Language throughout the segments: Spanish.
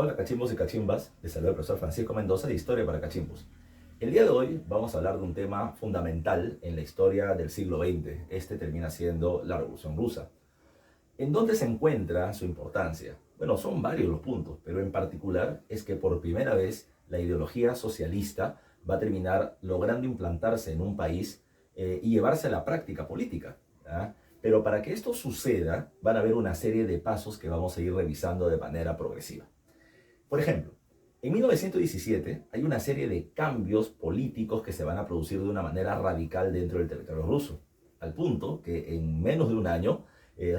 Hola cachimbos y cachimbas, les saluda el profesor Francisco Mendoza de Historia para Cachimbos. El día de hoy vamos a hablar de un tema fundamental en la historia del siglo XX. Este termina siendo la Revolución Rusa. ¿En dónde se encuentra su importancia? Bueno, son varios los puntos, pero en particular es que por primera vez la ideología socialista va a terminar logrando implantarse en un país y llevarse a la práctica política, ¿ya? Pero para que esto suceda, van a haber una serie de pasos que vamos a ir revisando de manera progresiva. Por ejemplo, en 1917 hay una serie de cambios políticos que se van a producir de una manera radical dentro del territorio ruso, al punto que en menos de un año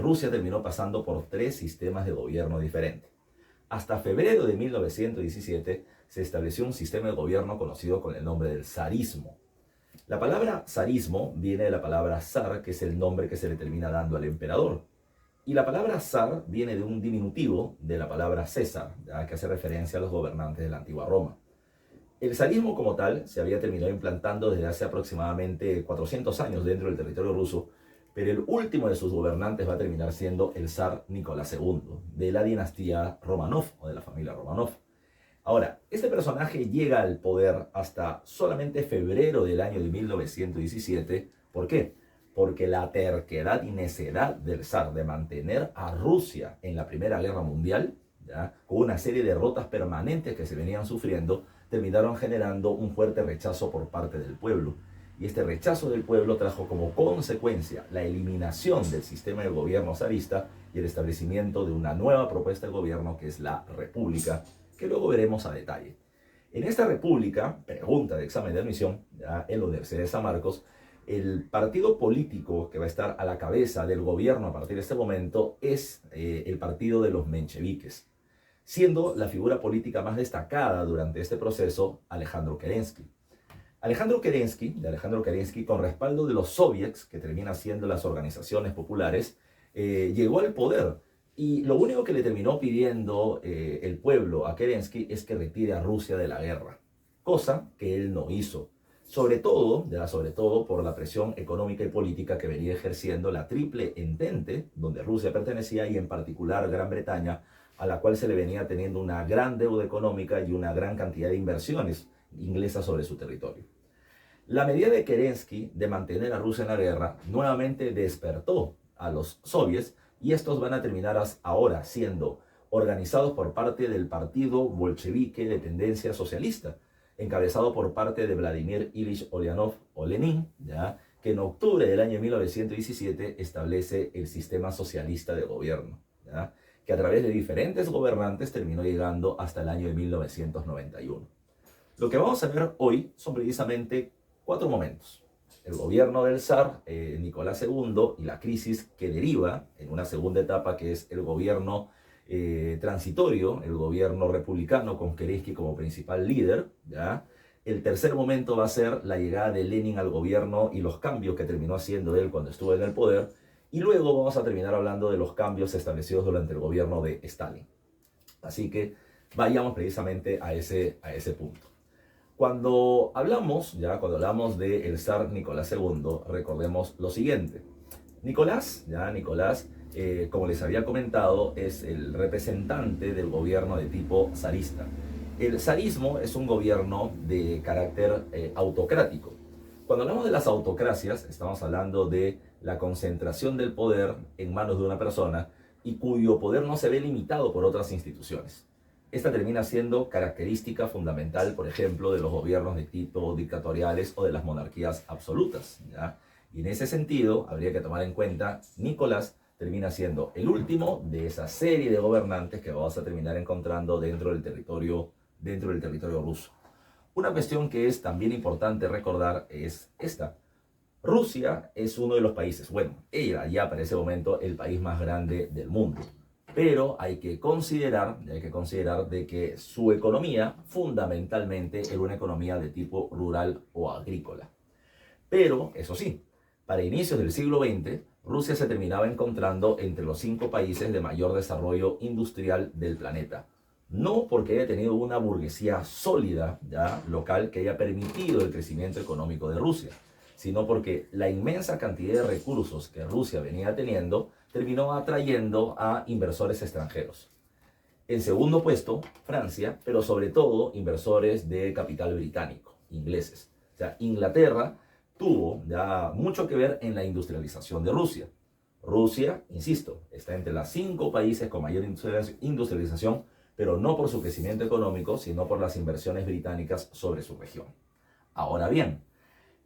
Rusia terminó pasando por 3 sistemas de gobierno diferentes. Hasta febrero de 1917 se estableció un sistema de gobierno conocido con el nombre del zarismo. La palabra zarismo viene de la palabra zar, que es el nombre que se le termina dando al emperador. Y la palabra zar viene de un diminutivo de la palabra César, ¿ya? Que hace referencia a los gobernantes de la antigua Roma. El zarismo como tal se había terminado implantando desde hace aproximadamente 400 años dentro del territorio ruso, pero el último de sus gobernantes va a terminar siendo el zar Nicolás II, de la dinastía Romanov o de la familia Romanov. Ahora, este personaje llega al poder hasta solamente febrero del año de 1917. ¿Por qué? Porque la terquedad y necedad del zar de mantener a Rusia en la Primera Guerra Mundial, ¿ya? Con una serie de derrotas permanentes que se venían sufriendo, terminaron generando un fuerte rechazo por parte del pueblo. Y este rechazo del pueblo trajo como consecuencia la eliminación del sistema de gobierno zarista y el establecimiento de una nueva propuesta de gobierno que es la República, que luego veremos a detalle. En esta república, pregunta de examen de admisión, ya en la Universidad de San Marcos, el partido político que va a estar a la cabeza del gobierno a partir de este momento es el partido de los mencheviques, siendo la figura política más destacada durante este proceso Alejandro Kerensky. Alejandro Kerensky, con respaldo de los soviets, que terminan siendo las organizaciones populares, llegó al poder. Y lo único que le terminó pidiendo el pueblo a Kerensky es que retire a Rusia de la guerra, cosa que él no hizo. Sobre todo por la presión económica y política que venía ejerciendo la Triple Entente, donde Rusia pertenecía, y en particular Gran Bretaña, a la cual se le venía teniendo una gran deuda económica y una gran cantidad de inversiones inglesas sobre su territorio. La medida de Kerensky de mantener a Rusia en la guerra nuevamente despertó a los soviets, y estos van a terminar ahora siendo organizados por parte del partido bolchevique de tendencia socialista, encabezado por parte de Vladimir Ilich Ulyanov o Lenin, ¿ya? Que en octubre del año 1917 establece el sistema socialista de gobierno, ¿ya? Que a través de diferentes gobernantes terminó llegando hasta el año de 1991. Lo que vamos a ver hoy son precisamente 4 momentos: el gobierno del zar Nicolás II y la crisis que deriva en una segunda etapa, que es el gobierno transitorio, el gobierno republicano con Kerensky como principal líder, ¿ya? El tercer momento va a ser la llegada de Lenin al gobierno y los cambios que terminó haciendo él cuando estuvo en el poder. Y luego vamos a terminar hablando de los cambios establecidos durante el gobierno de Stalin. Así que vayamos precisamente a ese punto. Cuando hablamos del zar Nicolás II, recordemos lo siguiente. Nicolás, como les había comentado, es el representante del gobierno de tipo zarista. El zarismo es un gobierno de carácter autocrático. Cuando hablamos de las autocracias, estamos hablando de la concentración del poder en manos de una persona y cuyo poder no se ve limitado por otras instituciones. Esta termina siendo característica fundamental, por ejemplo, de los gobiernos de tipo dictatoriales o de las monarquías absolutas, ¿ya? Y en ese sentido, habría que tomar en cuenta, Nicolás termina siendo el último de esa serie de gobernantes que vamos a terminar encontrando dentro del territorio ruso. Una cuestión que es también importante recordar es esta. Rusia es uno de los países, bueno, era ya para ese momento el país más grande del mundo. Pero hay que considerar de que su economía fundamentalmente era una economía de tipo rural o agrícola. Pero, eso sí, para inicios del siglo XX, Rusia se terminaba encontrando entre los 5 países de mayor desarrollo industrial del planeta. No porque haya tenido una burguesía sólida, ya, local, que haya permitido el crecimiento económico de Rusia, sino porque la inmensa cantidad de recursos que Rusia venía teniendo terminó atrayendo a inversores extranjeros. En segundo puesto, Francia, pero sobre todo inversores de capital británico, ingleses. O sea, Inglaterra tuvo ya mucho que ver en la industrialización de Rusia. Rusia, insisto, está entre los 5 países con mayor industrialización, pero no por su crecimiento económico, sino por las inversiones británicas sobre su región. Ahora bien,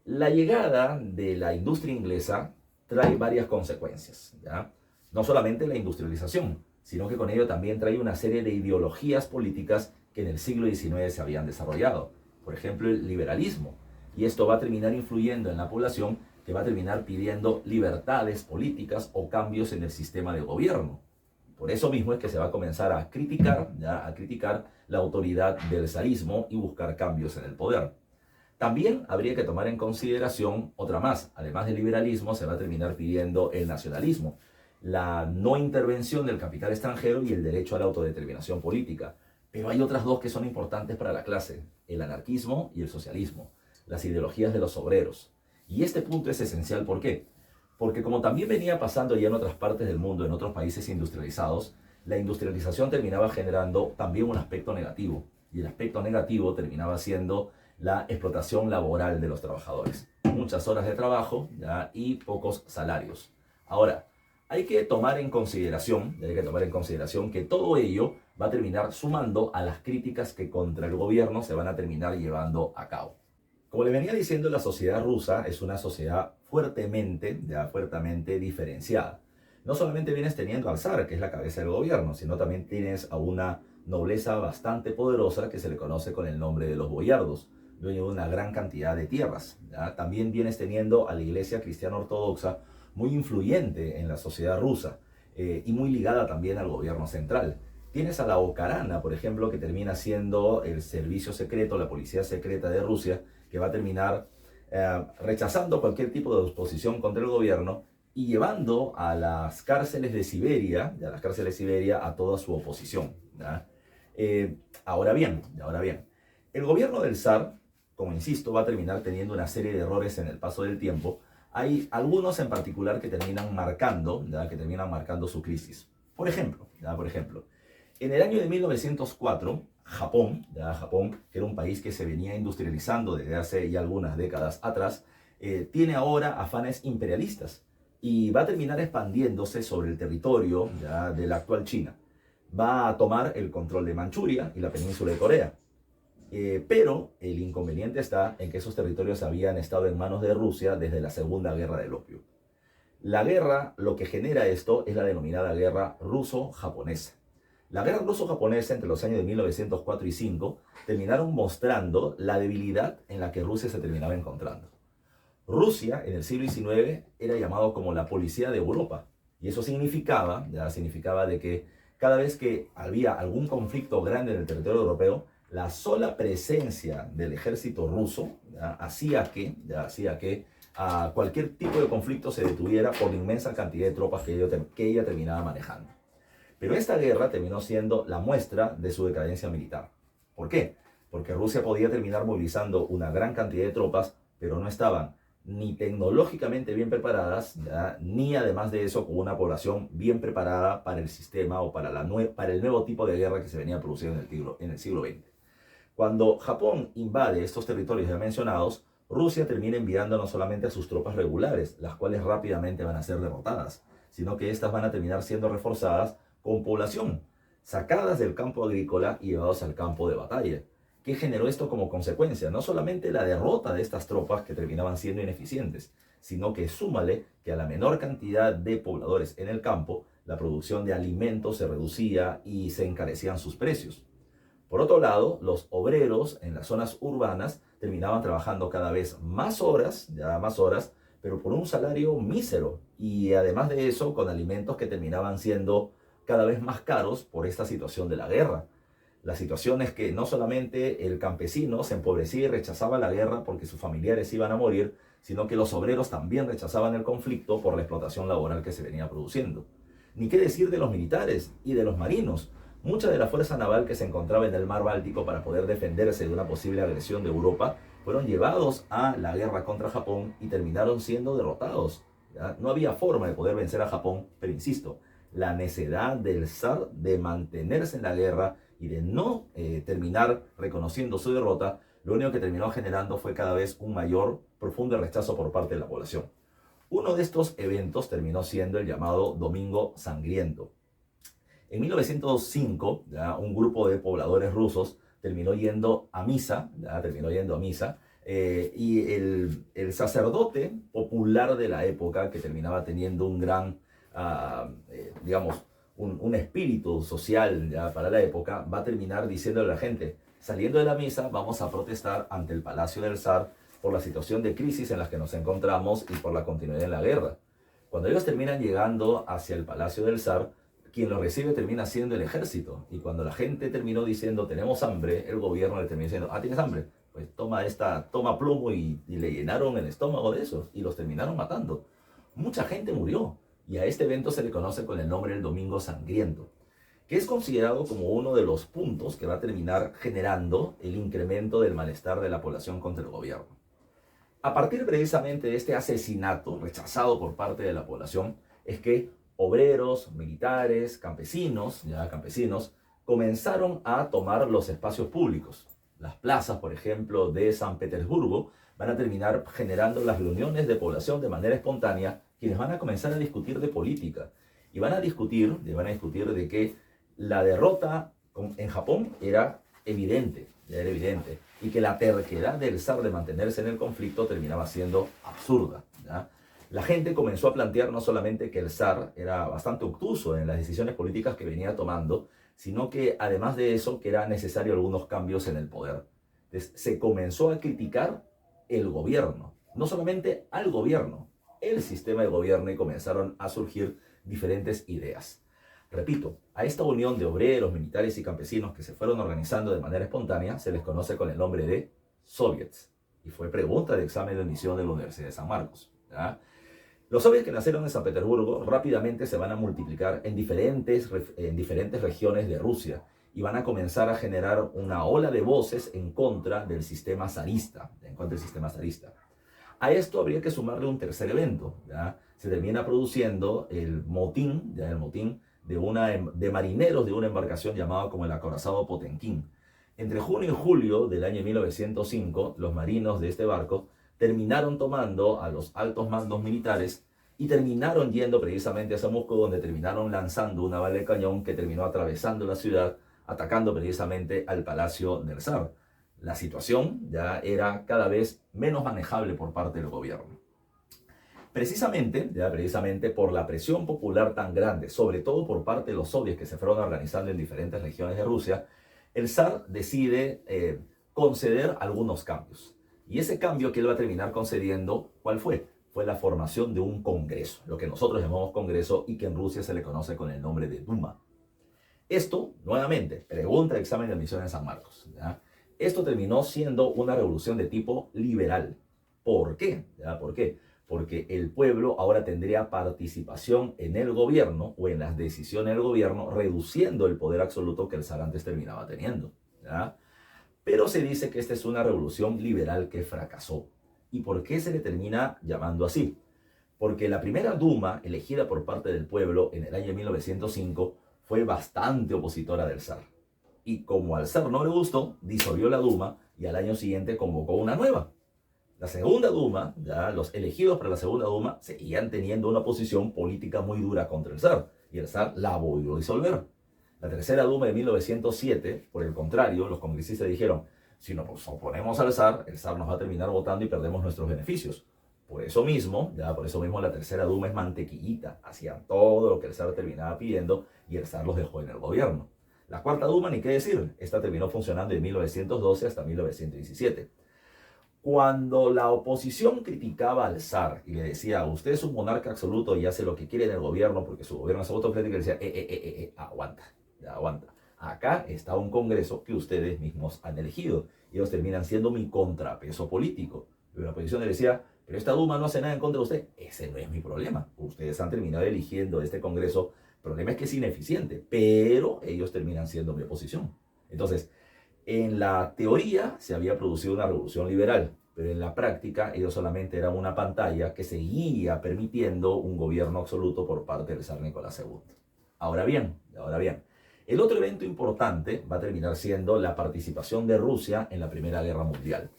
la llegada de la industria inglesa trae varias consecuencias, ¿ya? No solamente la industrialización, sino que con ello también trae una serie de ideologías políticas que en el siglo XIX se habían desarrollado. Por ejemplo, el liberalismo. Y esto va a terminar influyendo en la población, que va a terminar pidiendo libertades políticas o cambios en el sistema de gobierno. Por eso mismo es que se va a comenzar a criticar, ¿ya? A criticar la autoridad del zarismo y buscar cambios en el poder. También habría que tomar en consideración otra más. Además del liberalismo, se va a terminar pidiendo el nacionalismo, la no intervención del capital extranjero y el derecho a la autodeterminación política. Pero hay otras dos que son importantes para la clase: el anarquismo y el socialismo, las ideologías de los obreros. Y este punto es esencial. ¿Por qué? Porque como también venía pasando ya en otras partes del mundo, en otros países industrializados, la industrialización terminaba generando también un aspecto negativo. Y el aspecto negativo terminaba siendo la explotación laboral de los trabajadores. Muchas horas de trabajo, ¿ya? Y pocos salarios. Ahora, hay que tomar en consideración que todo ello va a terminar sumando a las críticas que contra el gobierno se van a terminar llevando a cabo. Como le venía diciendo, la sociedad rusa es una sociedad fuertemente diferenciada. No solamente vienes teniendo al zar, que es la cabeza del gobierno, sino también tienes a una nobleza bastante poderosa que se le conoce con el nombre de los boyardos, dueño de una gran cantidad de tierras, ¿ya? También vienes teniendo a la iglesia cristiana ortodoxa, muy influyente en la sociedad rusa, y muy ligada también al gobierno central. Tienes a la Ocarana, por ejemplo, que termina siendo el servicio secreto, la policía secreta de Rusia, que va a terminar rechazando cualquier tipo de oposición contra el gobierno y llevando a las cárceles de Siberia, a toda su oposición, ¿ya? Ahora bien, el gobierno del zar, como insisto, va a terminar teniendo una serie de errores en el paso del tiempo. Hay algunos en particular que terminan marcando, ¿ya? Su crisis. Por ejemplo, en el año de 1904, Japón, que era un país que se venía industrializando desde hace ya algunas décadas atrás, tiene ahora afanes imperialistas y va a terminar expandiéndose sobre el territorio, ¿ya?, de la actual China. Va a tomar el control de Manchuria y la península de Corea. Pero el inconveniente está en que esos territorios habían estado en manos de Rusia desde la Segunda Guerra del Opio. La guerra, lo que genera esto, es la denominada guerra ruso-japonesa. La guerra ruso-japonesa entre los años de 1904 y 5 terminaron mostrando la debilidad en la que Rusia se terminaba encontrando. Rusia en el siglo XIX era llamado como la policía de Europa, y eso significaba de que cada vez que había algún conflicto grande en el territorio europeo, la sola presencia del ejército ruso hacía que cualquier tipo de conflicto se detuviera por la inmensa cantidad de tropas que ella terminaba manejando. Pero esta guerra terminó siendo la muestra de su decadencia militar. ¿Por qué? Porque Rusia podía terminar movilizando una gran cantidad de tropas, pero no estaban ni tecnológicamente bien preparadas, ni además de eso con una población bien preparada para el sistema o para el nuevo tipo de guerra que se venía produciendo en el siglo XX. Cuando Japón invade estos territorios ya mencionados, Rusia termina enviando no solamente a sus tropas regulares, las cuales rápidamente van a ser derrotadas, sino que estas van a terminar siendo reforzadas con población, sacadas del campo agrícola y llevados al campo de batalla. ¿Qué generó esto como consecuencia? No solamente la derrota de estas tropas que terminaban siendo ineficientes, sino que súmale que a la menor cantidad de pobladores en el campo, la producción de alimentos se reducía y se encarecían sus precios. Por otro lado, los obreros en las zonas urbanas terminaban trabajando cada vez más horas, pero por un salario mísero. Y además de eso, con alimentos que terminaban siendo cada vez más caros por esta situación de la guerra. La situación es que no solamente el campesino se empobrecía y rechazaba la guerra porque sus familiares iban a morir, sino que los obreros también rechazaban el conflicto por la explotación laboral que se venía produciendo. Ni qué decir de los militares y de los marinos. Mucha de la fuerza naval que se encontraba en el mar Báltico para poder defenderse de una posible agresión de Europa fueron llevados a la guerra contra Japón y terminaron siendo derrotados. ¿Ya? No había forma de poder vencer a Japón, pero insisto, la necedad del zar de mantenerse en la guerra y de no terminar reconociendo su derrota, lo único que terminó generando fue cada vez un mayor, profundo rechazo por parte de la población. Uno de estos eventos terminó siendo el llamado Domingo Sangriento. En 1905, ¿ya?, un grupo de pobladores rusos terminó yendo a misa, y el sacerdote popular de la época, que terminaba teniendo un gran, digamos, un espíritu social, ¿ya?, para la época, va a terminar diciéndole a la gente: saliendo de la misa vamos a protestar ante el palacio del zar por la situación de crisis en la que nos encontramos y por la continuidad de la guerra. Cuando ellos terminan llegando hacia el palacio del zar, quien lo recibe termina siendo el ejército. Y cuando la gente terminó diciendo tenemos hambre, el gobierno le terminó diciendo: ¿tienes hambre? Pues toma plomo, y le llenaron el estómago de esos y los terminaron matando. Mucha gente murió, y a este evento se le conoce con el nombre del Domingo Sangriento, que es considerado como uno de los puntos que va a terminar generando el incremento del malestar de la población contra el gobierno. A partir precisamente de este asesinato rechazado por parte de la población, es que obreros, militares, campesinos, comenzaron a tomar los espacios públicos. Las plazas, por ejemplo, de San Petersburgo, van a terminar generando las reuniones de población de manera espontánea, quienes van a comenzar a discutir de política. Y van a discutir de que la derrota en Japón era evidente, y que la terquedad del zar de mantenerse en el conflicto terminaba siendo absurda, ¿ya? La gente comenzó a plantear no solamente que el zar era bastante obtuso en las decisiones políticas que venía tomando, sino que además de eso, que era necesario algunos cambios en el poder. Entonces, se comenzó a criticar el gobierno, no solamente al gobierno, el sistema de gobierno, y comenzaron a surgir diferentes ideas. Repito, a esta unión de obreros, militares y campesinos que se fueron organizando de manera espontánea se les conoce con el nombre de soviets, y fue pregunta de examen de admisión de la Universidad de San Marcos, ¿ya? Los soviets que nacieron en San Petersburgo rápidamente se van a multiplicar en diferentes regiones de Rusia, y van a comenzar a generar una ola de voces en contra del sistema zarista, A esto habría que sumarle un tercer evento, ¿ya? Se termina produciendo el motín de marineros de una embarcación llamada como el acorazado Potenkin. Entre junio y julio del año 1905, los marinos de este barco terminaron tomando a los altos mandos militares y terminaron yendo precisamente hacia Moscú, donde terminaron lanzando una bala de cañón que terminó atravesando la ciudad, atacando precisamente al palacio del zar. La situación ya era cada vez menos manejable por parte del gobierno. Precisamente por la presión popular tan grande, sobre todo por parte de los soviets que se fueron organizando en diferentes regiones de Rusia, el zar decide conceder algunos cambios. Y ese cambio que él va a terminar concediendo, ¿cuál fue? Fue la formación de un congreso, lo que nosotros llamamos congreso y que en Rusia se le conoce con el nombre de Duma. Esto, nuevamente, pregunta de examen de admisión en San Marcos, ¿ya? Esto terminó siendo una revolución de tipo liberal. ¿Por qué? ¿Ya? ¿Por qué? Porque el pueblo ahora tendría participación en el gobierno o en las decisiones del gobierno, reduciendo el poder absoluto que el zar antes terminaba teniendo, ¿ya? Pero se dice que esta es una revolución liberal que fracasó. ¿Y por qué se le termina llamando así? Porque la primera Duma, elegida por parte del pueblo en el año 1905, fue bastante opositora del zar. Y como al zar no le gustó, disolvió la Duma y al año siguiente convocó una nueva. La segunda Duma, ya los elegidos para la segunda Duma, seguían teniendo una posición política muy dura contra el zar, y el zar la volvió a disolver. La tercera Duma de 1907, por el contrario, los congresistas dijeron: si nos oponemos al zar, el zar nos va a terminar votando y perdemos nuestros beneficios. Por eso mismo la tercera Duma es mantequillita, hacían todo lo que el zar terminaba pidiendo y el zar los dejó en el gobierno. La cuarta Duma, ni qué decir, esta terminó funcionando de 1912 hasta 1917. Cuando la oposición criticaba al zar y le decía: usted es un monarca absoluto y hace lo que quiere en el gobierno porque su gobierno es autocrático, le decía: aguanta. Acá está un congreso que ustedes mismos han elegido. Y ellos terminan siendo mi contrapeso político. Y la oposición le decía: pero esta Duma no hace nada en contra de usted. Ese no es mi problema. Ustedes han terminado eligiendo este congreso. El problema es que es ineficiente, pero ellos terminan siendo mi oposición. Entonces, en la teoría se había producido una revolución liberal, pero en la práctica ellos solamente eran una pantalla que seguía permitiendo un gobierno absoluto por parte del zar Nicolás II. Ahora bien, el otro evento importante va a terminar siendo la participación de Rusia en la Primera Guerra Mundial.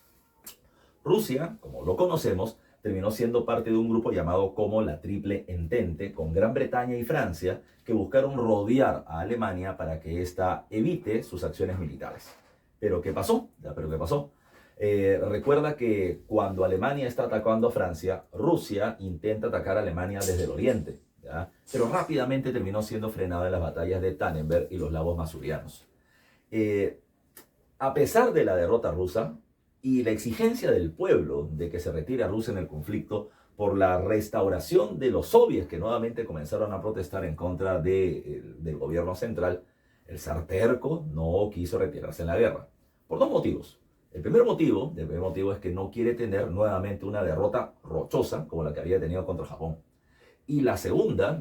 Rusia, como lo conocemos, terminó siendo parte de un grupo llamado como la Triple Entente, con Gran Bretaña y Francia, que buscaron rodear a Alemania para que ésta evite sus acciones militares. ¿Pero qué pasó? Recuerda que cuando Alemania está atacando a Francia, Rusia intenta atacar a Alemania desde el oriente, ¿ya? Pero rápidamente terminó siendo frenada en las batallas de Tannenberg y los lagos masurianos. A pesar de la derrota rusa y la exigencia del pueblo de que se retire a Rusia en el conflicto por la restauración de los soviets que nuevamente comenzaron a protestar en contra del gobierno central, el zar terco no quiso retirarse en la guerra. Por dos motivos. El primer motivo es que no quiere tener nuevamente una derrota rochosa como la que había tenido contra Japón. Y la segunda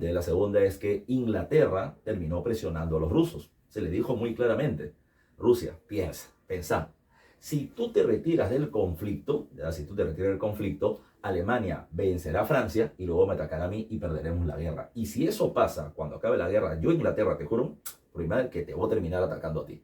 es que Inglaterra terminó presionando a los rusos. Se le dijo muy claramente: Rusia, pensá, si tú te retiras del conflicto, Alemania vencerá a Francia y luego me atacará a mí y perderemos la guerra. Y si eso pasa, cuando acabe la guerra, yo Inglaterra, te juro, primero que te voy a terminar atacando a ti.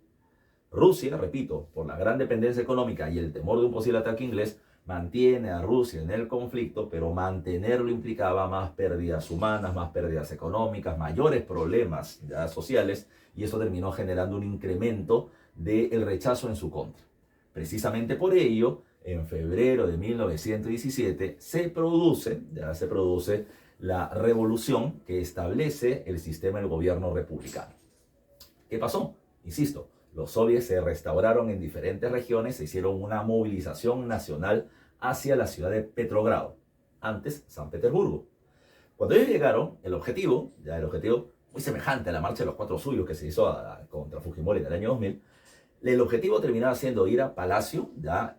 Rusia, repito, por la gran dependencia económica y el temor de un posible ataque inglés, mantiene a Rusia en el conflicto, pero mantenerlo implicaba más pérdidas humanas, más pérdidas económicas, mayores problemas ya sociales, y eso terminó generando un incremento del rechazo en su contra. Precisamente por ello, en febrero de 1917 se produce la revolución que establece el sistema del gobierno republicano. ¿Qué pasó? Insisto, los soviets se restauraron en diferentes regiones, se hicieron una movilización nacional hacia la ciudad de Petrogrado, antes San Petersburgo. Cuando ellos llegaron, el objetivo muy semejante a la marcha de los Cuatro Suyos que se hizo contra Fujimori en el año 2000, el objetivo terminaba siendo ir a Palacio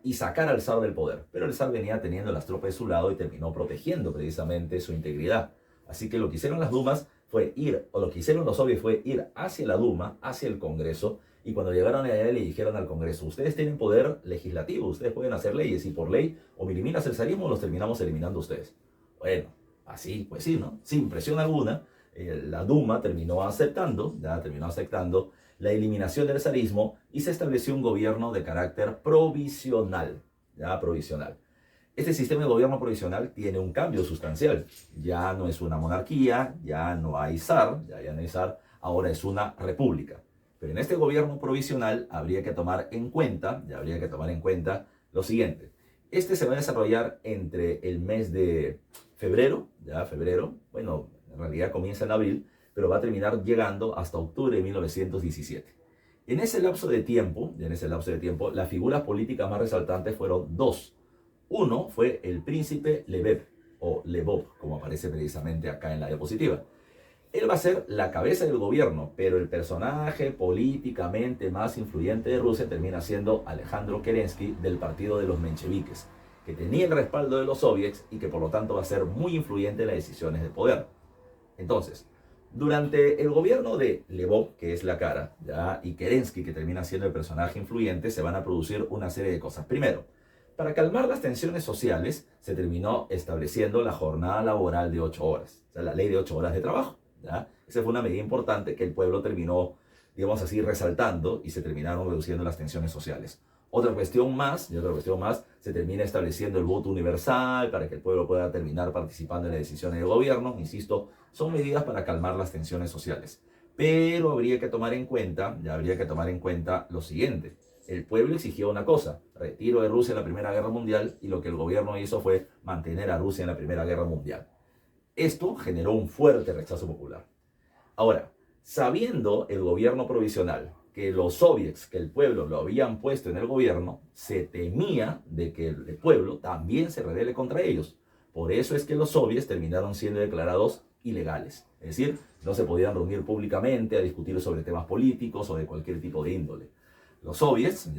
y sacar al zar del poder. Pero el zar venía teniendo las tropas de su lado y terminó protegiendo precisamente su integridad. Así que lo que hicieron las Dumas lo que hicieron los soviets fue ir hacia la Duma, hacia el Congreso, y cuando llegaron allá le dijeron al Congreso: ustedes tienen poder legislativo, ustedes pueden hacer leyes, y por ley o me eliminas el zarismo o los terminamos eliminando ustedes. Bueno, así pues sí, ¿no? Sin presión alguna, la Duma terminó aceptando la eliminación del zarismo y se estableció un gobierno de carácter provisional, provisional. Este sistema de gobierno provisional tiene un cambio sustancial. Ya no es una monarquía, ya no hay zar, ahora es una república. Pero en este gobierno provisional habría que tomar en cuenta lo siguiente. Este se va a desarrollar entre el mes de febrero, bueno, en realidad comienza en abril, pero va a terminar llegando hasta octubre de 1917. En ese lapso de tiempo, las figuras políticas más resaltantes fueron dos. Uno fue el príncipe Lebev, o Lvov, como aparece precisamente acá en la diapositiva. Él va a ser la cabeza del gobierno, pero el personaje políticamente más influyente de Rusia termina siendo Alejandro Kerensky, del partido de los mencheviques, que tenía el respaldo de los soviets y que por lo tanto va a ser muy influyente en las decisiones de poder. Entonces, durante el gobierno de Lvov, que es la cara, y Kerensky, que termina siendo el personaje influyente, se van a producir una serie de cosas. Primero, para calmar las tensiones sociales, se terminó estableciendo la jornada laboral de 8 horas, la ley de 8 horas de trabajo. Esa fue una medida importante que el pueblo terminó, resaltando, y se terminaron reduciendo las tensiones sociales. Otra cuestión más, se termina estableciendo el voto universal para que el pueblo pueda terminar participando en las decisiones del gobierno. Insisto, son medidas para calmar las tensiones sociales. Pero habría que tomar en cuenta lo siguiente. El pueblo exigió una cosa: retiro de Rusia en la Primera Guerra Mundial, y lo que el gobierno hizo fue mantener a Rusia en la Primera Guerra Mundial. Esto generó un fuerte rechazo popular. Ahora, sabiendo el gobierno provisional que los soviets, que el pueblo lo habían puesto en el gobierno, se temía de que el pueblo también se rebele contra ellos. Por eso es que los soviets terminaron siendo declarados ilegales. Es decir, no se podían reunir públicamente a discutir sobre temas políticos o de cualquier tipo de índole. Los soviets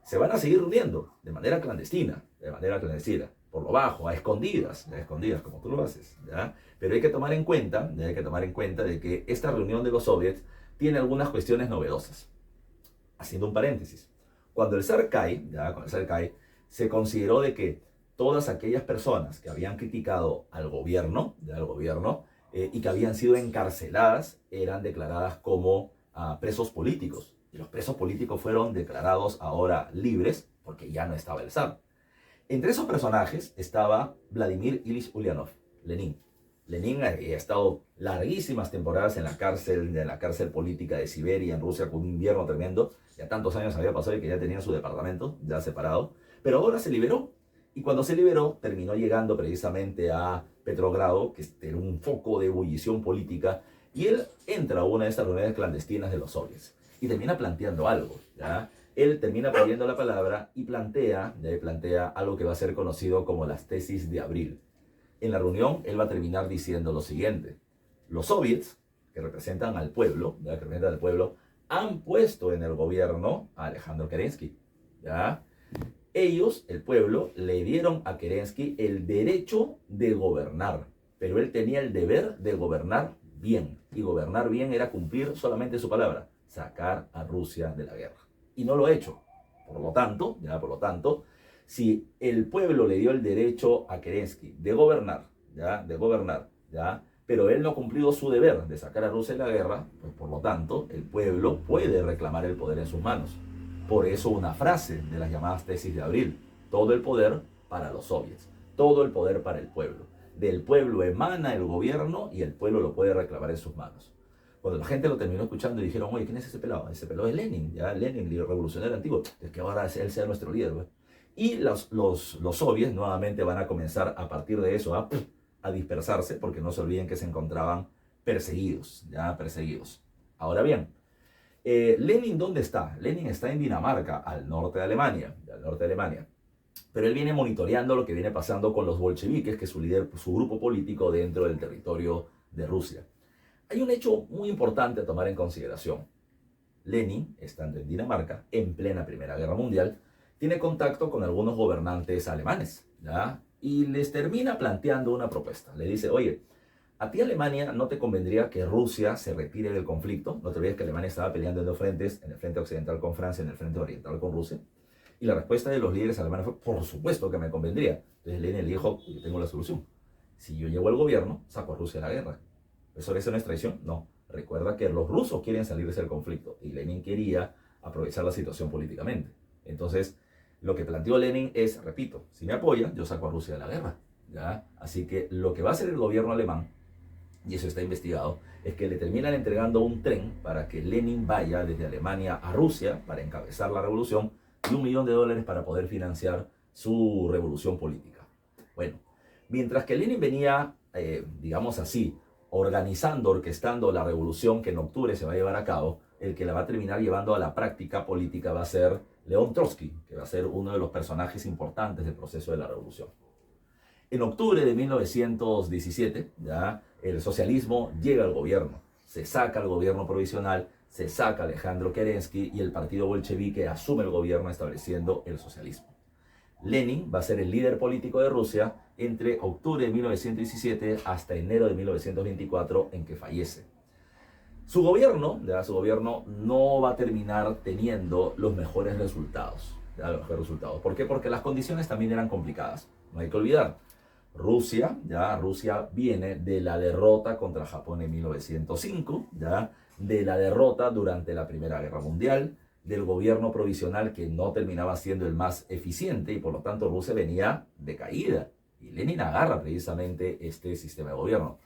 se van a seguir reuniendo de manera clandestina, por lo bajo, a escondidas como tú lo haces, Pero hay que tomar en cuenta de que esta reunión de los soviets tiene algunas cuestiones novedosas. Haciendo un paréntesis, cuando el zar cae, se consideró de que todas aquellas personas que habían criticado al gobierno, y que habían sido encarceladas eran declaradas como presos políticos. Y los presos políticos fueron declarados ahora libres porque ya no estaba el zar. Entre esos personajes estaba Vladimir Ilich Ulyanov, Lenin. Lenin ha estado larguísimas temporadas en la cárcel política de Siberia, en Rusia, con un invierno tremendo. Ya tantos años había pasado y que ya tenía su departamento, ya separado. Pero ahora se liberó. Y cuando se liberó, terminó llegando precisamente a Petrogrado, que era un foco de ebullición política. Y él entra a una de estas reuniones clandestinas de los soviets. Y termina planteando algo, ¿ya? Él termina pidiendo la palabra y plantea algo que va a ser conocido como las tesis de abril. En la reunión, él va a terminar diciendo lo siguiente: los soviets, que representan al pueblo, ¿ya? Han puesto en el gobierno a Alejandro Kerensky, ¿ya? Ellos, el pueblo, le dieron a Kerensky el derecho de gobernar, pero él tenía el deber de gobernar bien. Y gobernar bien era cumplir solamente su palabra: sacar a Rusia de la guerra. Y no lo ha hecho. Por lo tanto, si el pueblo le dio el derecho a Kerensky de gobernar, pero él no ha cumplido su deber de sacar a Rusia de la guerra, pues por lo tanto, el pueblo puede reclamar el poder en sus manos. Por eso una frase de las llamadas tesis de abril: todo el poder para los soviets, todo el poder para el pueblo. Del pueblo emana el gobierno y el pueblo lo puede reclamar en sus manos. Cuando la gente lo terminó escuchando y dijeron: oye, ¿quién es ese pelado? Ese pelado es Lenin, ya Lenin, el revolucionario antiguo, es que ahora él sea nuestro líder, ¿verdad? Y los soviets nuevamente van a comenzar a partir de eso a dispersarse, porque no se olviden que se encontraban perseguidos. Ahora bien, Lenin, ¿dónde está? Lenin está en Dinamarca, al norte de Alemania, Pero él viene monitoreando lo que viene pasando con los bolcheviques, que es su grupo político dentro del territorio de Rusia. Hay un hecho muy importante a tomar en consideración. Lenin, estando en Dinamarca, en plena Primera Guerra Mundial, tiene contacto con algunos gobernantes alemanes, ¿ya? Y les termina planteando una propuesta. Le dice: oye, a ti, Alemania, ¿no te convendría que Rusia se retire del conflicto? No te olvides que Alemania estaba peleando en dos frentes: en el frente occidental con Francia, en el frente oriental con Rusia. Y la respuesta de los líderes alemanes fue: por supuesto que me convendría. Entonces Lenin le dijo: yo tengo la solución. Si yo llego al gobierno, saco a Rusia de la guerra. ¿Eso no es traición? No. Recuerda que los rusos quieren salir de ese conflicto y Lenin quería aprovechar la situación políticamente. Entonces, lo que planteó Lenin es, repito, si me apoyan, yo saco a Rusia de la guerra, ¿ya? Así que lo que va a hacer el gobierno alemán, y eso está investigado, es que le terminan entregando un tren para que Lenin vaya desde Alemania a Rusia para encabezar la revolución, y $1 millón para poder financiar su revolución política. Bueno, mientras que Lenin venía, digamos así, orquestando la revolución que en octubre se va a llevar a cabo, el que la va a terminar llevando a la práctica política va a ser León Trotsky, que va a ser uno de los personajes importantes del proceso de la revolución. En octubre de 1917, ya, el socialismo llega al gobierno. Se saca el gobierno provisional, se saca a Alejandro Kerensky y el partido bolchevique asume el gobierno estableciendo el socialismo. Lenin va a ser el líder político de Rusia entre octubre de 1917 hasta enero de 1924, en que fallece. Su gobierno no va a terminar teniendo los mejores resultados. ¿Por qué? Porque las condiciones también eran complicadas. No hay que olvidar, Rusia viene de la derrota contra Japón en 1905, de la derrota durante la Primera Guerra Mundial, del gobierno provisional que no terminaba siendo el más eficiente y por lo tanto Rusia venía de caída. Y Lenin agarra precisamente este sistema de gobierno.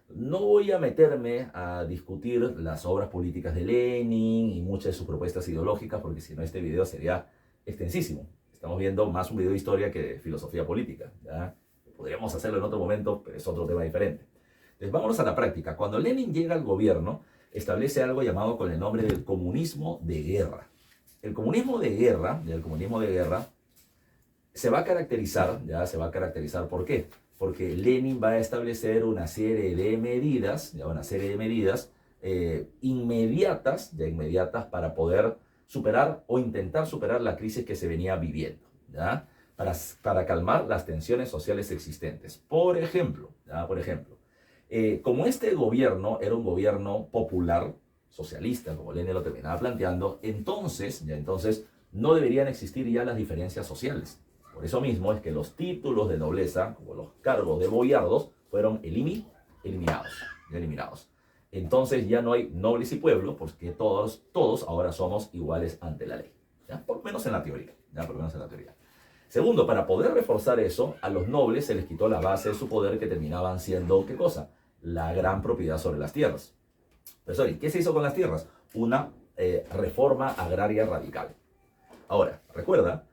No voy a meterme a discutir las obras políticas de Lenin y muchas de sus propuestas ideológicas, porque si no este video sería extensísimo. Estamos viendo más un video de historia que de filosofía política, ¿ya? Podríamos hacerlo en otro momento, pero es otro tema diferente. Entonces vámonos a la práctica. Cuando Lenin llega al gobierno, establece algo llamado con el nombre del comunismo de guerra. El comunismo de guerra se va a caracterizar, ¿por qué? Porque Lenin va a establecer una serie de medidas, inmediatas para poder superar o intentar superar la crisis que se venía viviendo, ¿ya? Para calmar las tensiones sociales existentes. Por ejemplo, como este gobierno era un gobierno popular, socialista, como Lenin lo terminaba planteando, entonces no deberían existir ya las diferencias sociales. Por eso mismo es que los títulos de nobleza, como los cargos de boyardos, fueron eliminados. ya eliminados. Entonces ya no hay nobles y pueblo, porque todos ahora somos iguales ante la ley. ¿Ya? Por lo menos en la teoría. ¿Ya? Por lo menos en la teoría. Segundo, para poder reforzar eso, a los nobles se les quitó la base de su poder, que terminaban siendo, ¿qué cosa? La gran propiedad sobre las tierras. Profesor, ¿y qué se hizo con las tierras? Una reforma agraria radical. Ahora, recuerda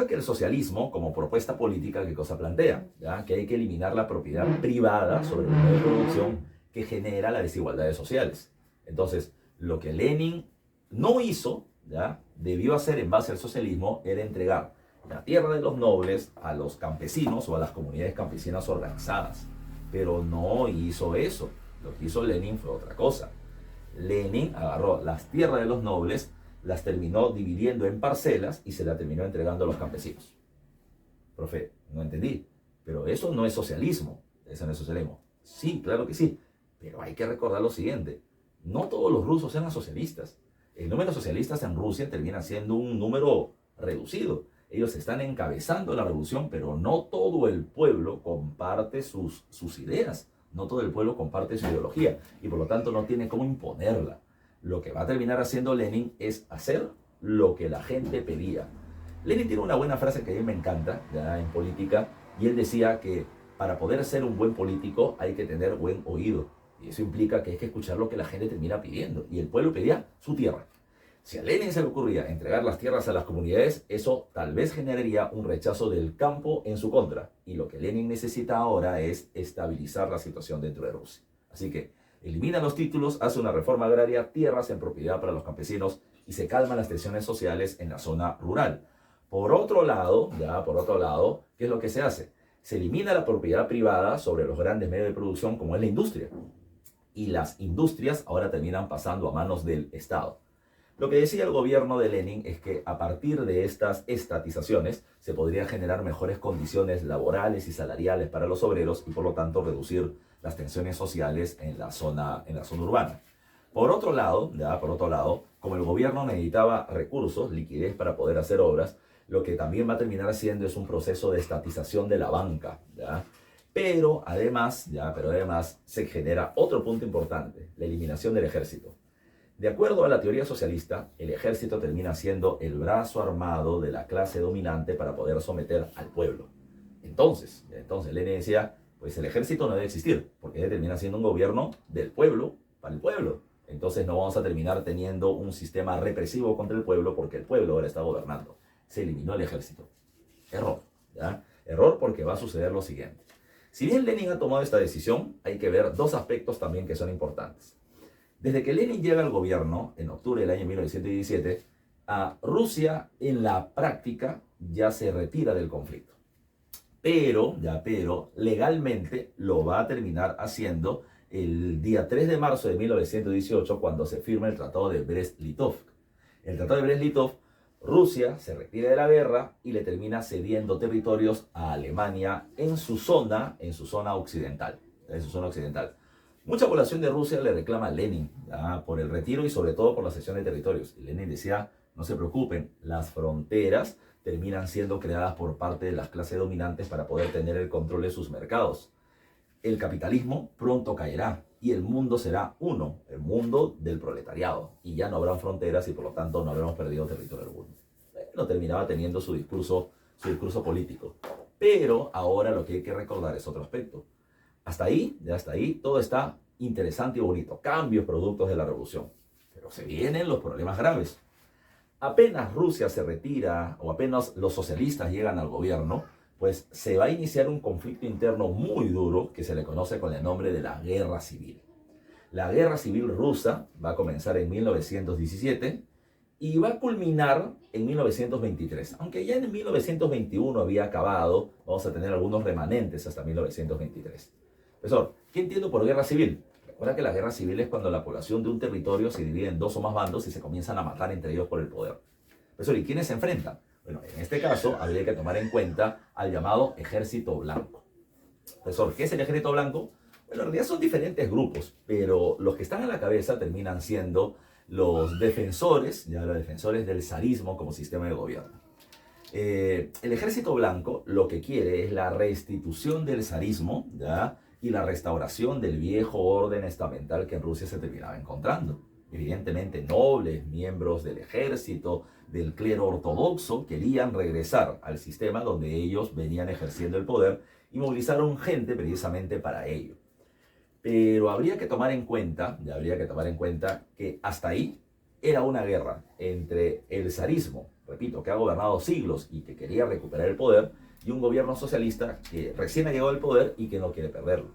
que el socialismo, como propuesta política, ¿qué cosa plantea? ¿Ya? Que hay que eliminar la propiedad privada sobre el medio de producción que genera las desigualdades sociales. Entonces, lo que Lenin no hizo, ¿ya? Debió hacer en base al socialismo, era entregar la tierra de los nobles a los campesinos o a las comunidades campesinas organizadas. Pero no hizo eso. Lo que hizo Lenin fue otra cosa. Lenin agarró las tierras de los nobles, las terminó dividiendo en parcelas y se las terminó entregando a los campesinos. Profe, no entendí. Pero eso no es socialismo. Eso no es socialismo. Sí, claro que sí. Pero hay que recordar lo siguiente. No todos los rusos eran socialistas. El número de socialistas en Rusia termina siendo un número reducido. Ellos están encabezando la revolución, pero no todo el pueblo comparte sus ideas. No todo el pueblo comparte su ideología y por lo tanto no tiene cómo imponerla. Lo que va a terminar haciendo Lenin es hacer lo que la gente pedía. Lenin tiene una buena frase que a mí me encanta, ya en política, y él decía que para poder ser un buen político hay que tener buen oído. Y eso implica que hay que escuchar lo que la gente termina pidiendo. Y el pueblo pedía su tierra. Si a Lenin se le ocurría entregar las tierras a las comunidades, eso tal vez generaría un rechazo del campo en su contra. Y lo que Lenin necesita ahora es estabilizar la situación dentro de Rusia. Así que elimina los títulos, hace una reforma agraria, tierras en propiedad para los campesinos y se calman las tensiones sociales en la zona rural. Por otro lado, ¿qué es lo que se hace? Se elimina la propiedad privada sobre los grandes medios de producción como es la industria. Y las industrias ahora terminan pasando a manos del Estado. Lo que decía el gobierno de Lenin es que a partir de estas estatizaciones se podría generar mejores condiciones laborales y salariales para los obreros y por lo tanto reducir las tensiones sociales en la zona urbana. Por otro lado, como el gobierno necesitaba recursos, liquidez para poder hacer obras, lo que también va a terminar haciendo es un proceso de estatización de la banca, ¿ya? Pero además se genera otro punto importante, la eliminación del ejército. De acuerdo a la teoría socialista, el ejército termina siendo el brazo armado de la clase dominante para poder someter al pueblo. Entonces Lenin decía, pues el ejército no debe existir, porque termina siendo un gobierno del pueblo para el pueblo. Entonces no vamos a terminar teniendo un sistema represivo contra el pueblo porque el pueblo ahora está gobernando. Se eliminó el ejército. Error, ¿ya? Error porque va a suceder lo siguiente. Si bien Lenin ha tomado esta decisión, hay que ver dos aspectos también que son importantes. Desde que Lenin llega al gobierno, en octubre del año 1917, a Rusia en la práctica ya se retira del conflicto. Pero legalmente lo va a terminar haciendo el día 3 de marzo de 1918 cuando se firma el Tratado de Brest-Litov. El Tratado de Brest-Litov, Rusia se retira de la guerra y le termina cediendo territorios a Alemania en su zona occidental. Mucha población de Rusia le reclama a Lenin por el retiro y sobre todo por la cesión de territorios. Y Lenin decía, no se preocupen, las fronteras terminan siendo creadas por parte de las clases dominantes para poder tener el control de sus mercados. El capitalismo pronto caerá y el mundo será uno, el mundo del proletariado. Y ya no habrán fronteras y por lo tanto no habremos perdido territorio alguno. No terminaba teniendo su discurso político. Pero ahora lo que hay que recordar es otro aspecto. Hasta ahí, todo está interesante y bonito. Cambios productos de la revolución. Pero se vienen los problemas graves. Apenas Rusia se retira o apenas los socialistas llegan al gobierno, pues se va a iniciar un conflicto interno muy duro que se le conoce con el nombre de la Guerra Civil. La Guerra Civil rusa va a comenzar en 1917 y va a culminar en 1923. Aunque ya en 1921 había acabado, vamos a tener algunos remanentes hasta 1923. Profesor, ¿qué entiendo por guerra civil? Recuerda que la guerra civil es cuando la población de un territorio se divide en dos o más bandos y se comienzan a matar entre ellos por el poder. Profesor, ¿y quiénes se enfrentan? Bueno, en este caso habría que tomar en cuenta al llamado Ejército Blanco. Profesor, ¿qué es el Ejército Blanco? Bueno, en realidad son diferentes grupos, pero los que están a la cabeza terminan siendo los defensores del zarismo como sistema de gobierno. El Ejército Blanco lo que quiere es la restitución del zarismo, ¿ya?, y la restauración del viejo orden estamental que en Rusia se terminaba encontrando. Evidentemente, nobles, miembros del ejército, del clero ortodoxo, querían regresar al sistema donde ellos venían ejerciendo el poder y movilizaron gente precisamente para ello. Pero habría que tomar en cuenta, que hasta ahí era una guerra entre el zarismo, repito, que ha gobernado siglos y que quería recuperar el poder, y un gobierno socialista que recién ha llegado al poder y que no quiere perderlo.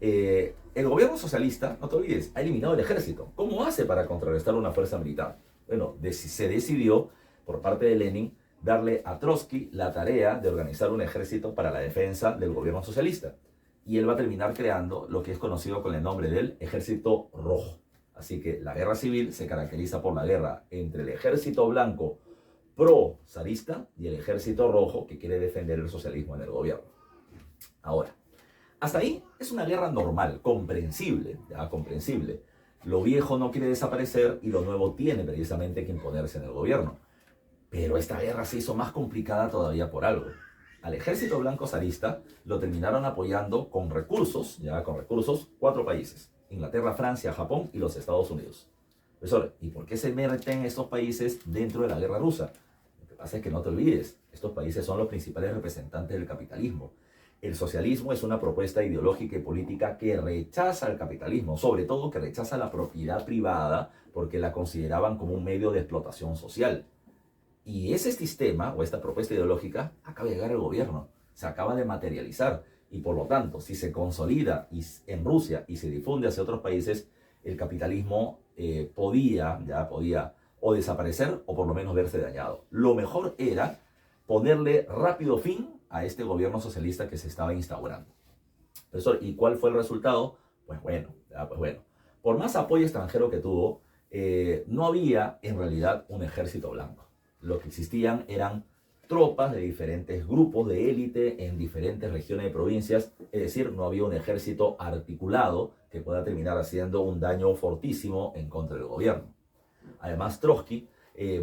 El gobierno socialista, no te olvides, ha eliminado el ejército. ¿Cómo hace para contrarrestar una fuerza militar? Bueno, se decidió por parte de Lenin darle a Trotsky la tarea de organizar un ejército para la defensa del gobierno socialista. Y él va a terminar creando lo que es conocido con el nombre del Ejército Rojo. Así que la guerra civil se caracteriza por la guerra entre el ejército blanco pro-zarista y el ejército rojo que quiere defender el socialismo en el gobierno. Ahora, hasta ahí es una guerra normal, comprensible, ya comprensible. Lo viejo no quiere desaparecer y lo nuevo tiene precisamente que imponerse en el gobierno. Pero esta guerra se hizo más complicada todavía por algo. Al ejército blanco zarista lo terminaron apoyando con recursos, cuatro países: Inglaterra, Francia, Japón y los Estados Unidos. Profesor, ¿y por qué se meten estos países dentro de la guerra rusa? Lo que pasa es que no te olvides, estos países son los principales representantes del capitalismo. El socialismo es una propuesta ideológica y política que rechaza el capitalismo, sobre todo que rechaza la propiedad privada porque la consideraban como un medio de explotación social. Y ese sistema o esta propuesta ideológica acaba de llegar al gobierno, se acaba de materializar y por lo tanto, si se consolida en Rusia y se difunde hacia otros países, el capitalismo podía o desaparecer o por lo menos verse dañado. Lo mejor era ponerle rápido fin a este gobierno socialista que se estaba instaurando. Profesor, ¿y cuál fue el resultado? Pues bueno, por más apoyo extranjero que tuvo, no había en realidad un ejército blanco. Lo que existían eran tropas de diferentes grupos de élite en diferentes regiones y provincias, es decir, no había un ejército articulado que pueda terminar haciendo un daño fortísimo en contra del gobierno. Además, Trotsky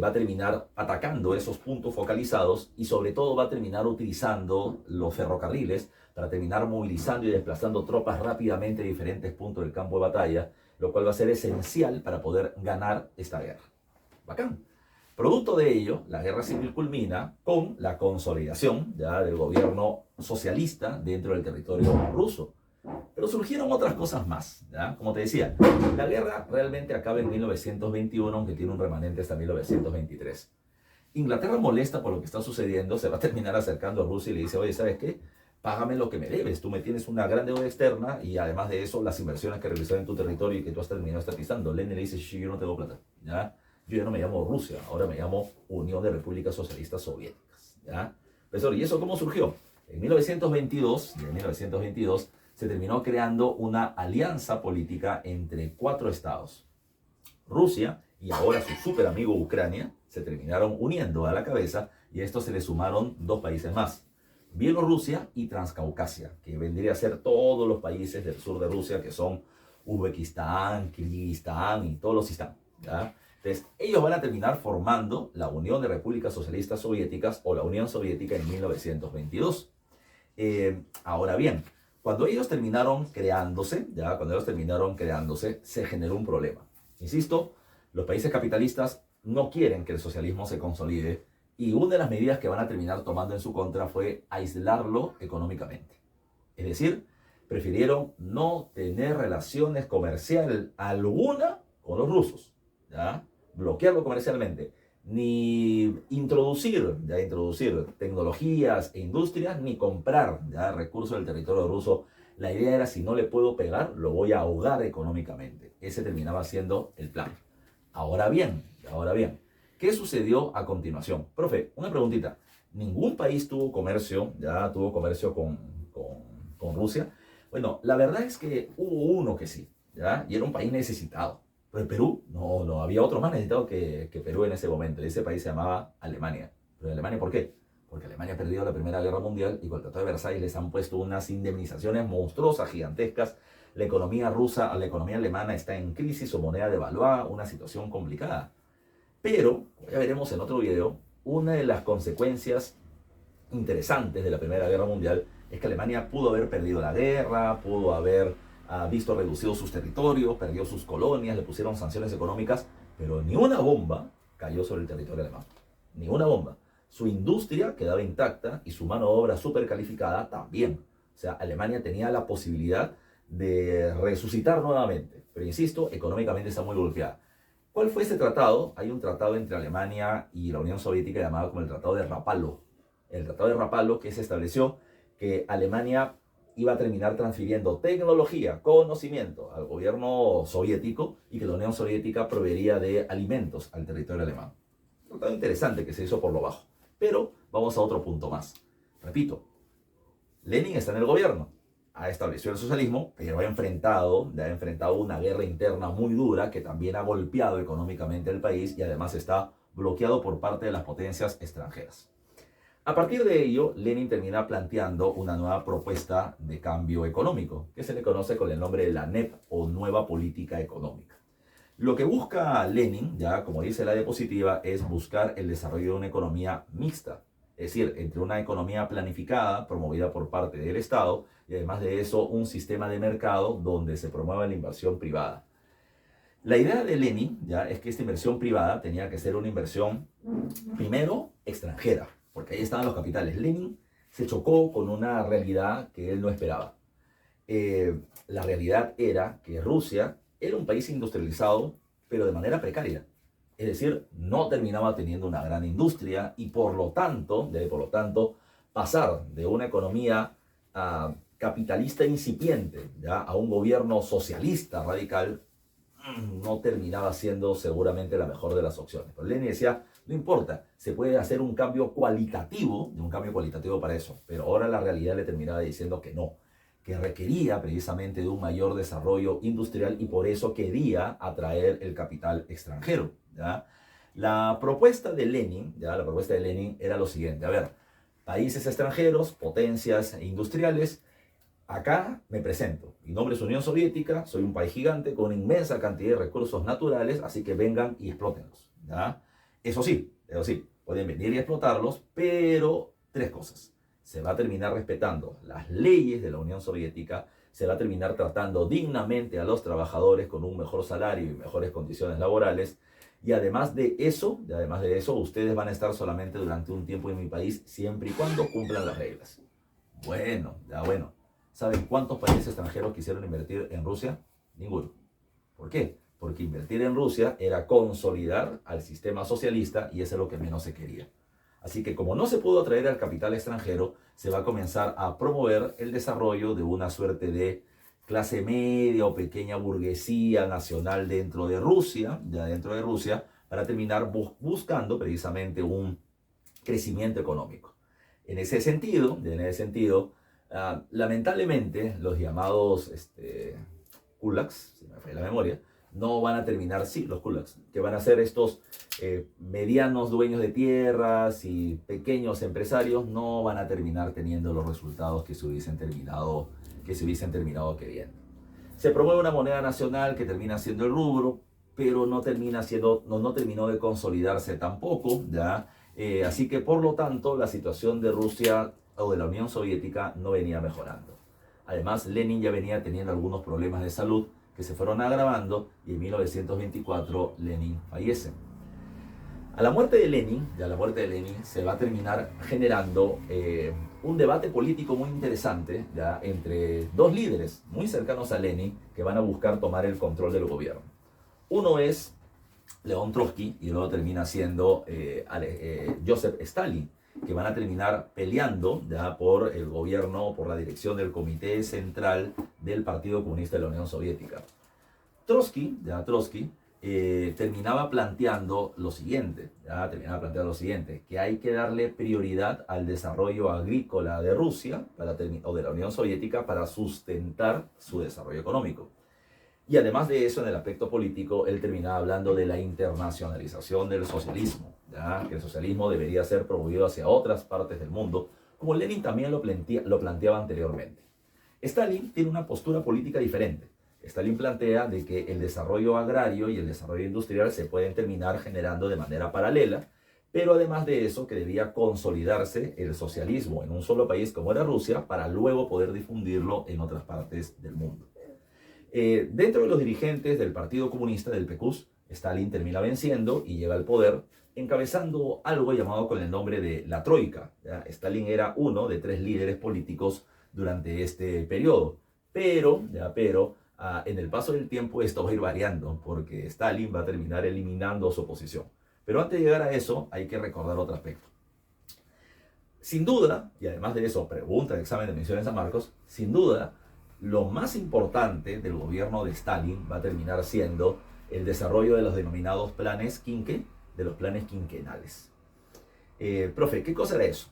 va a terminar atacando esos puntos focalizados y sobre todo va a terminar utilizando los ferrocarriles para terminar movilizando y desplazando tropas rápidamente a diferentes puntos del campo de batalla, lo cual va a ser esencial para poder ganar esta guerra. Bacán. Producto de ello, la guerra civil culmina con la consolidación del gobierno socialista dentro del territorio ruso. Pero surgieron otras cosas más, ¿ya? Como te decía, la guerra realmente acaba en 1921, aunque tiene un remanente hasta 1923. Inglaterra, molesta por lo que está sucediendo, se va a terminar acercando a Rusia y le dice: oye, ¿sabes qué? Págame lo que me debes, tú me tienes una gran deuda externa y además de eso, las inversiones que realizaron en tu territorio y que tú has terminado estatizando. Lenin le dice: sí, yo no tengo plata, ¿ya? Yo ya no me llamo Rusia, ahora me llamo Unión de Repúblicas Socialistas Soviéticas, ¿ya? Profesor, ¿y eso cómo surgió? En 1922, se terminó creando una alianza política entre cuatro estados. Rusia y ahora su súper amigo Ucrania se terminaron uniendo a la cabeza y a esto se le sumaron dos países más: Bielorrusia y Transcaucasia, que vendría a ser todos los países del sur de Rusia, que son Uzbekistán, Kirguistán y todos los Istán, ¿ya? Entonces, ellos van a terminar formando la Unión de Repúblicas Socialistas Soviéticas o la Unión Soviética en 1922. Ahora bien, cuando ellos terminaron creándose, se generó un problema. Insisto, los países capitalistas no quieren que el socialismo se consolide y una de las medidas que van a terminar tomando en su contra fue aislarlo económicamente. Es decir, prefirieron no tener relaciones comerciales alguna con los rusos, ¿ya? Bloquearlo comercialmente, ni introducir tecnologías e industrias, ni comprar recursos del territorio ruso. La idea era: si no le puedo pegar, lo voy a ahogar económicamente. Ese terminaba siendo el plan. Ahora bien, ¿qué sucedió a continuación? Profe, una preguntita. ¿Ningún país tuvo comercio con Rusia? Bueno, la verdad es que hubo uno que sí, ¿ya? Y era un país necesitado. Pero el Perú, no había otro más necesitado que Perú en ese momento. Ese país se llamaba Alemania. ¿Pero Alemania por qué? Porque Alemania ha perdido la Primera Guerra Mundial y con el Tratado de Versalles les han puesto unas indemnizaciones monstruosas, gigantescas. La economía alemana está en crisis, su moneda devaluada, una situación complicada. Pero, ya veremos en otro video, una de las consecuencias interesantes de la Primera Guerra Mundial es que Alemania pudo haber perdido la guerra, pudo haber visto reducidos sus territorios, perdió sus colonias, le pusieron sanciones económicas, pero ni una bomba cayó sobre el territorio alemán. Ni una bomba. Su industria quedaba intacta y su mano de obra súper calificada también. O sea, Alemania tenía la posibilidad de resucitar nuevamente. Pero insisto, económicamente está muy golpeada. ¿Cuál fue ese tratado? Hay un tratado entre Alemania y la Unión Soviética llamado como el Tratado de Rapallo. El Tratado de Rapallo, que se estableció que Alemania iba a terminar transfiriendo tecnología, conocimiento al gobierno soviético y que la Unión Soviética proveería de alimentos al territorio alemán. Un tratado interesante que se hizo por lo bajo. Pero vamos a otro punto más. Repito, Lenin está en el gobierno, ha establecido el socialismo, pero ha enfrentado una guerra interna muy dura que también ha golpeado económicamente el país y además está bloqueado por parte de las potencias extranjeras. A partir de ello, Lenin termina planteando una nueva propuesta de cambio económico, que se le conoce con el nombre de la NEP o Nueva Política Económica. Lo que busca Lenin, ya como dice la diapositiva, es buscar el desarrollo de una economía mixta, es decir, entre una economía planificada, promovida por parte del Estado, y además de eso, un sistema de mercado donde se promueva la inversión privada. La idea de Lenin ya es que esta inversión privada tenía que ser una inversión, primero, extranjera, porque ahí estaban los capitales. Lenin se chocó con una realidad que él no esperaba. La realidad era que Rusia era un país industrializado, pero de manera precaria. Es decir, no terminaba teniendo una gran industria y por lo tanto, pasar de una economía capitalista incipiente ¿ya? A un gobierno socialista radical no terminaba siendo seguramente la mejor de las opciones. Pero Lenin decía, no importa, se puede hacer un cambio cualitativo para eso, pero ahora la realidad le terminaba diciendo que no, que requería precisamente de un mayor desarrollo industrial y por eso quería atraer el capital extranjero. ¿Ya? La propuesta de Lenin era lo siguiente, a ver, países extranjeros, potencias industriales, acá me presento, mi nombre es Unión Soviética, soy un país gigante con una inmensa cantidad de recursos naturales, así que vengan y explótenlos. ¿Ya? Eso sí, pueden venir y explotarlos, pero tres cosas. Se va a terminar respetando las leyes de la Unión Soviética, se va a terminar tratando dignamente a los trabajadores con un mejor salario y mejores condiciones laborales, y además de eso, ustedes van a estar solamente durante un tiempo en mi país, siempre y cuando cumplan las reglas. Bueno. ¿Saben cuántos países extranjeros quisieron invertir en Rusia? Ninguno. ¿Por qué? Porque invertir en Rusia era consolidar al sistema socialista y eso es lo que menos se quería. Así que como no se pudo atraer al capital extranjero, se va a comenzar a promover el desarrollo de una suerte de clase media o pequeña burguesía nacional dentro de Rusia, para terminar buscando precisamente un crecimiento económico. En ese sentido, lamentablemente, los llamados kulaks, si me falla la memoria, no van a terminar, los kulaks, que van a ser estos medianos dueños de tierras y pequeños empresarios, no van a terminar teniendo los resultados que se hubiesen terminado queriendo. Se promueve una moneda nacional que termina siendo el rublo, pero no terminó de consolidarse tampoco, ¿ya? Así que por lo tanto la situación de Rusia o de la Unión Soviética no venía mejorando. Además, Lenin ya venía teniendo algunos problemas de salud que se fueron agravando y en 1924 Lenin fallece. A la muerte de Lenin se va a terminar generando un debate político muy interesante ¿ya? Entre dos líderes muy cercanos a Lenin que van a buscar tomar el control del gobierno. Uno es León Trotsky y luego termina siendo Joseph Stalin, que van a terminar peleando ya por el gobierno, por la dirección del Comité Central del Partido Comunista de la Unión Soviética. Trotsky terminaba planteando lo siguiente, que hay que darle prioridad al desarrollo agrícola de Rusia o de la Unión Soviética para sustentar su desarrollo económico. Y además de eso, en el aspecto político, él terminaba hablando de la internacionalización del socialismo, ¿ya? Que el socialismo debería ser promovido hacia otras partes del mundo, como Lenin también lo planteaba anteriormente. Stalin tiene una postura política diferente. Stalin plantea de que el desarrollo agrario y el desarrollo industrial se pueden terminar generando de manera paralela, pero además de eso que debía consolidarse el socialismo en un solo país como era Rusia para luego poder difundirlo en otras partes del mundo. Dentro de los dirigentes del Partido Comunista del PQS, Stalin termina venciendo y llega al poder encabezando algo llamado con el nombre de la Troika. ¿Ya? Stalin era uno de 3 líderes políticos durante este periodo, pero en el paso del tiempo esto va a ir variando porque Stalin va a terminar eliminando a su oposición. Pero antes de llegar a eso hay que recordar otro aspecto. Sin duda, y además de eso, pregunta el examen de admisión en San Marcos, sin duda, lo más importante del gobierno de Stalin va a terminar siendo el desarrollo de los denominados planes quinque, de los planes quinquenales. Profe, ¿qué cosa era eso?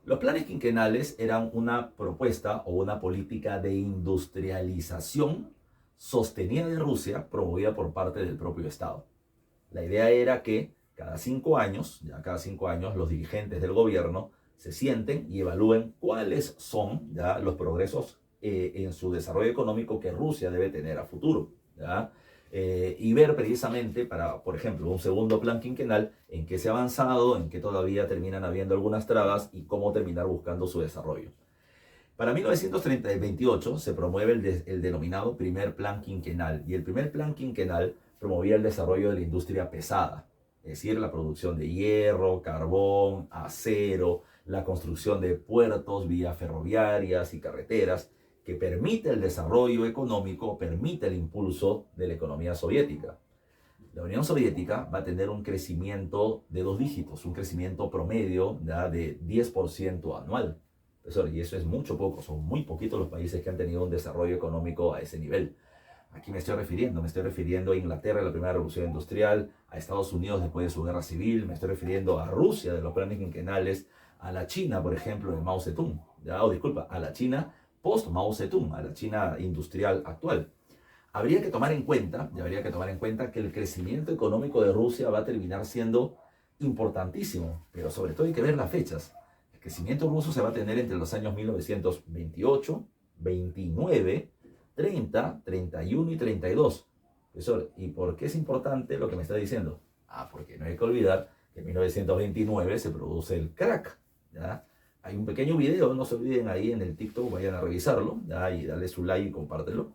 Los planes quinquenales eran una propuesta o una política de industrialización sostenida de Rusia, promovida por parte del propio Estado. La idea era que cada 5 años, los dirigentes del gobierno se sienten y evalúen cuáles son ya los progresos en su desarrollo económico que Rusia debe tener a futuro, ¿ya? Y ver precisamente para, por ejemplo, un segundo plan quinquenal en qué se ha avanzado, en qué todavía terminan habiendo algunas trabas y cómo terminar buscando su desarrollo. Para 1928 se promueve el denominado primer plan quinquenal, y el primer plan quinquenal promovía el desarrollo de la industria pesada, es decir, la producción de hierro, carbón, acero, la construcción de puertos, vías ferroviarias y carreteras, que permite el desarrollo económico, permite el impulso de la economía soviética. La Unión Soviética va a tener un crecimiento de 2 dígitos, un crecimiento promedio ¿ya? de 10% anual. Y eso es mucho poco, son muy poquitos los países que han tenido un desarrollo económico a ese nivel. Aquí me estoy refiriendo a Inglaterra, la primera revolución industrial, a Estados Unidos después de su guerra civil, me estoy refiriendo a Rusia de los planes quinquenales, a la China, por ejemplo, de Mao Zedong, a la China post Mao Zedong, a la China industrial actual. Habría que tomar en cuenta que el crecimiento económico de Rusia va a terminar siendo importantísimo, pero sobre todo hay que ver las fechas. El crecimiento ruso se va a tener entre los años 1928, 29, 30, 31 y 32. Profesor, ¿y por qué es importante lo que me está diciendo? Porque no hay que olvidar que en 1929 se produce el crack, ¿ya? Hay un pequeño video, no se olviden ahí en el TikTok, vayan a revisarlo, ¿ya? Y darle su like y compártelo.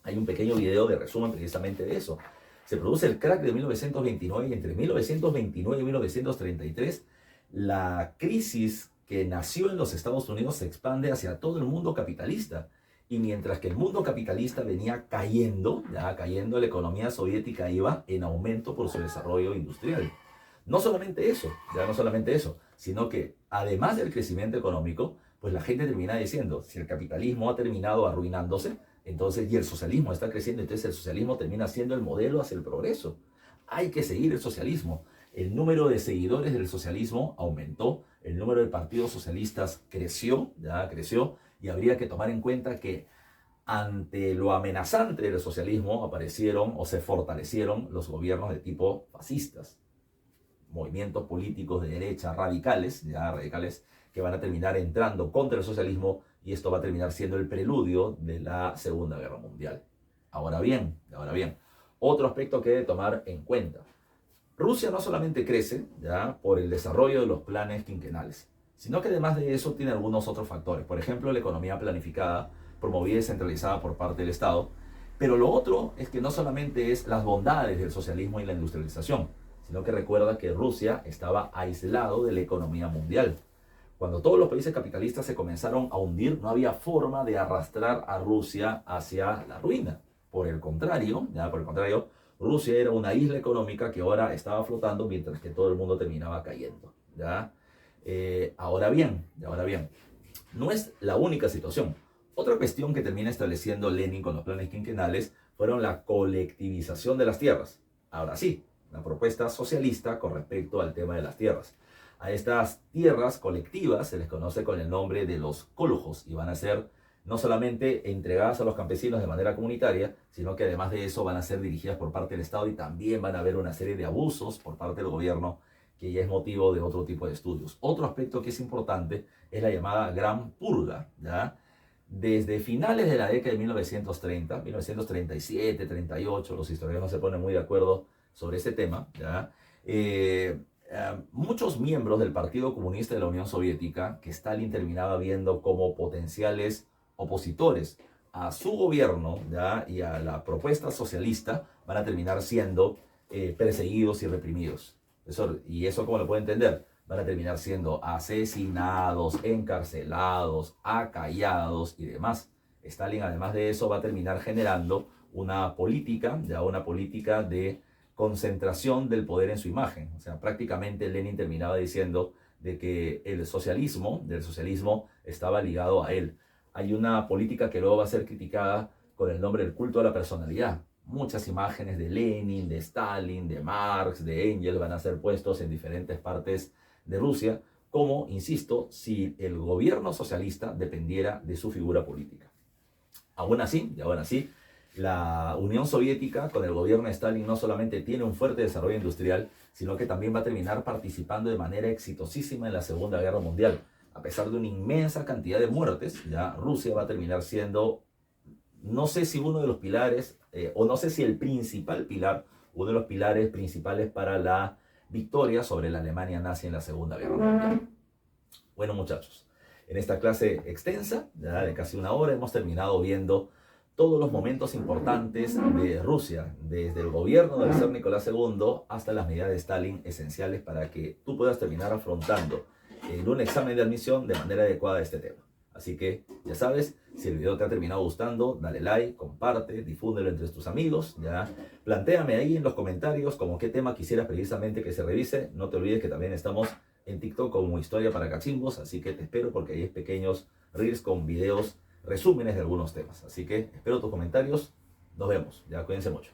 Hay un pequeño video de resumen precisamente de eso. Se produce el crack de 1929 y entre 1929 y 1933 la crisis que nació en los Estados Unidos se expande hacia todo el mundo capitalista. Y mientras que el mundo capitalista venía cayendo, la economía soviética iba en aumento por su desarrollo industrial. No solamente eso, sino que además del crecimiento económico, pues la gente termina diciendo, si el capitalismo ha terminado arruinándose, entonces, y el socialismo está creciendo, entonces el socialismo termina siendo el modelo hacia el progreso. Hay que seguir el socialismo. El número de seguidores del socialismo aumentó, el número de partidos socialistas creció, y habría que tomar en cuenta que ante lo amenazante del socialismo aparecieron o se fortalecieron los gobiernos de tipo fascistas, movimientos políticos de derecha radicales que van a terminar entrando contra el socialismo, y esto va a terminar siendo el preludio de la Segunda Guerra Mundial. Ahora bien, otro aspecto que debe tomar en cuenta. Rusia no solamente crece por el desarrollo de los planes quinquenales, sino que además de eso tiene algunos otros factores. Por ejemplo, la economía planificada, promovida y centralizada por parte del Estado. Pero lo otro es que no solamente es las bondades del socialismo y la industrialización, sino que recuerda que Rusia estaba aislado de la economía mundial. Cuando todos los países capitalistas se comenzaron a hundir, no había forma de arrastrar a Rusia hacia la ruina. Por el contrario, Rusia era una isla económica que ahora estaba flotando mientras que todo el mundo terminaba cayendo. Ahora bien, no es la única situación. Otra cuestión que termina estableciendo Lenin con los planes quinquenales fueron la colectivización de las tierras. Ahora sí, la propuesta socialista con respecto al tema de las tierras. A estas tierras colectivas se les conoce con el nombre de los kolhos y van a ser no solamente entregadas a los campesinos de manera comunitaria, sino que además de eso van a ser dirigidas por parte del Estado y también van a haber una serie de abusos por parte del gobierno que ya es motivo de otro tipo de estudios. Otro aspecto que es importante es la llamada Gran Purga, Desde finales de la década de 1930, 1937, 38, los historiadores no se ponen muy de acuerdo sobre ese tema, muchos miembros del Partido Comunista de la Unión Soviética, que Stalin terminaba viendo como potenciales opositores a su gobierno, ¿ya?, y a la propuesta socialista, van a terminar siendo perseguidos y reprimidos. ¿Y eso cómo lo puede entender? Van a terminar siendo asesinados, encarcelados, acallados y demás. Stalin, además de eso, va a terminar generando una política de concentración del poder en su imagen. O sea, prácticamente Lenin terminaba diciendo de que el socialismo estaba ligado a él. Hay una política que luego va a ser criticada con el nombre del culto a la personalidad. Muchas imágenes de Lenin, de Stalin, de Marx, de Engels van a ser puestos en diferentes partes de Rusia, como, insisto, si el gobierno socialista dependiera de su figura política. Aún así, la Unión Soviética con el gobierno de Stalin no solamente tiene un fuerte desarrollo industrial, sino que también va a terminar participando de manera exitosísima en la Segunda Guerra Mundial. A pesar de una inmensa cantidad de muertes, ya Rusia va a terminar siendo, no sé si uno de los pilares, o no sé si el principal pilar, uno de los pilares principales para la victoria sobre la Alemania nazi en la Segunda Guerra Mundial. Bueno, muchachos, en esta clase extensa, ya de casi una hora, hemos terminado viendo todos los momentos importantes de Rusia, desde el gobierno del zar Nicolás II hasta las medidas de Stalin, esenciales para que tú puedas terminar afrontando en un examen de admisión de manera adecuada este tema. Así que, ya sabes, si el video te ha terminado gustando, dale like, comparte, difúndelo entre tus amigos, ya. Plantéame ahí en los comentarios como qué tema quisieras precisamente que se revise. No te olvides que también estamos en TikTok como Historia para Cachimbos, así que te espero porque hay pequeños reels con videos, resúmenes de algunos temas. Así que espero tus comentarios. Nos vemos. Ya, cuídense mucho.